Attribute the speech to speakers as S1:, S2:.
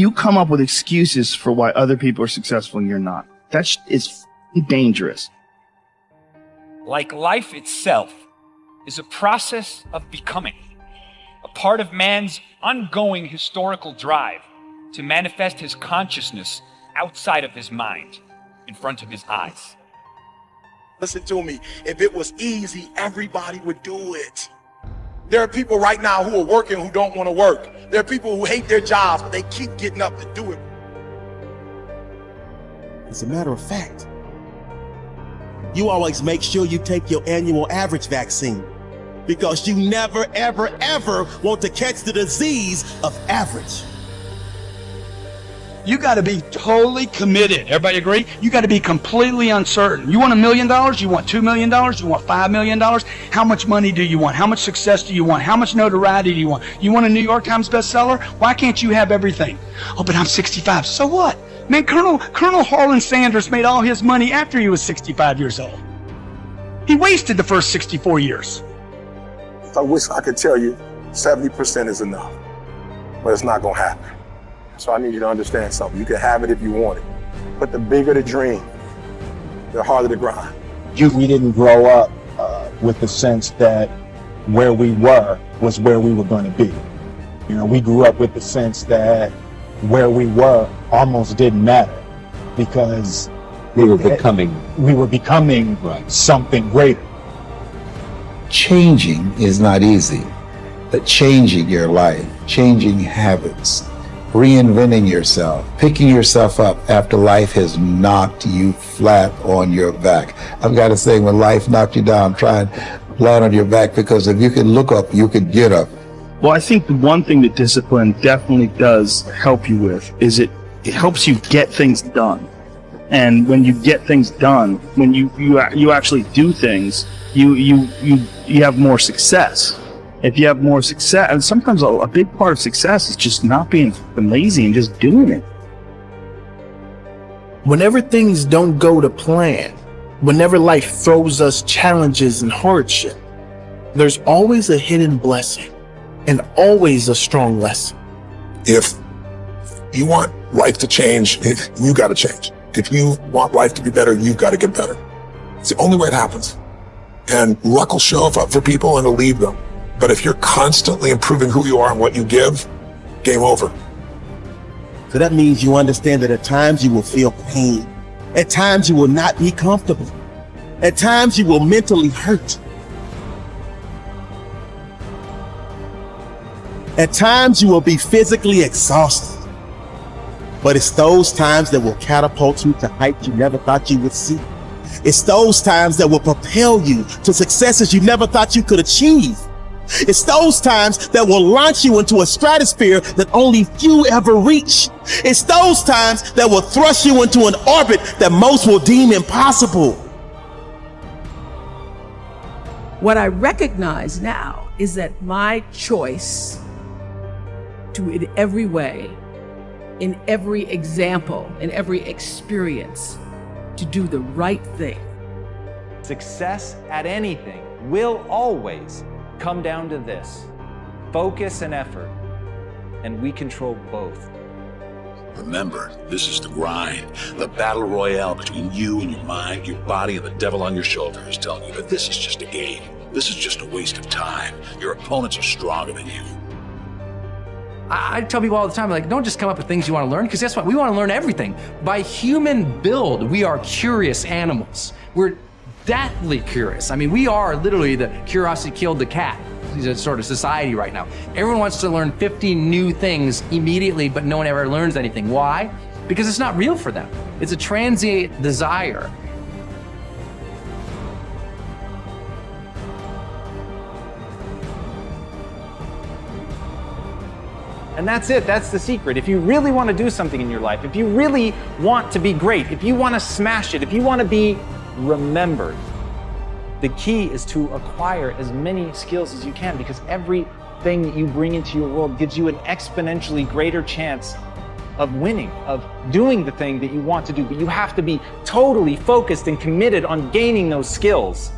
S1: you come up with excuses for why other people are successful and you're not. That is dangerous.
S2: Like life itself is a process of becoming, a part of man's ongoing historical drive to manifest his consciousness outside of his mind, in front of his eyes.
S3: Listen to me. If it was easy, everybody would do it. There are people right now who are working who don't want to work. There are people who hate their jobs, but they keep getting up to do it.
S4: As a matter of fact, you always make sure you take your annual average vaccine because you never, ever, ever want to catch the disease of average.
S5: You got to be totally committed. Everybody agree? You got to be completely uncertain. You want $1 million? You want $2 million? You want $5 million? How much money do you want? How much success do you want? How much notoriety do you want? You want a New York Times bestseller? Why can't you have everything? Oh, but I'm 65. So what? Man, Colonel Harlan Sanders made all his money after he was 65 years old. He wasted the first 64 years.
S3: I wish I could tell you 70% is enough, but it's not gonna happen. So I need you to understand something. You can have it if you want it, but the bigger the dream, the harder the grind.
S6: We didn't grow up with the sense that where we were was where we were going to be. You know, we grew up with the sense that where we were almost didn't matter because
S7: we were becoming
S6: right. Something greater.
S7: Changing is not easy, but changing your life, changing habits, reinventing yourself, picking yourself up after life has knocked you flat on your back. I've got to say, when life knocked you down, try and land on your back, because if you can look up, you can get up.
S1: Well, I think the one thing that discipline definitely does help you with is it helps you get things done. And when you get things done, when you actually do things, you have more success. If you have more success, and sometimes a big part of success is just not being lazy and just doing it.
S8: Whenever things don't go to plan, whenever life throws us challenges and hardship, there's always a hidden blessing and always a strong lesson.
S3: If you want life to change, you got to change. If you want life to be better, you've got to get better. It's the only way it happens. And luck will show up for people and it'll leave them. But if you're constantly improving who you are and what you give, game over.
S4: So that means you understand that at times you will feel pain. At times you will not be comfortable. At times you will mentally hurt. At times you will be physically exhausted. But it's those times that will catapult you to heights you never thought you would see. It's those times that will propel you to successes you never thought you could achieve. It's those times that will launch you into a stratosphere that only few ever reach. It's those times that will thrust you into an orbit that most will deem impossible.
S9: What I recognize now is that my choice to, in every way, in every example, in every experience, to do the right thing.
S10: Success at anything will always come down to this: focus and effort, and we control both.
S11: Remember, this is the grind, the battle royale between you and your mind, your body, and the devil on your shoulder is telling you that this is just a game. This is just a waste of time. Your opponents are stronger than you.
S12: I tell people all the time, like, don't just come up with things you want to learn, because guess what? We want to learn everything. By human build, we are curious animals. We're deathly curious. I mean, we are literally the curiosity killed the cat sort of society right now. Everyone wants to learn 50 new things immediately, but no one ever learns anything. Why? Because it's not real for them. It's a transient desire.
S10: And that's it, that's the secret. If you really want to do something in your life, if you really want to be great, if you want to smash it, if you want to be remembered, the key is to acquire as many skills as you can, because everything that you bring into your world gives you an exponentially greater chance of winning, of doing the thing that you want to do. But you have to be totally focused and committed on gaining those skills.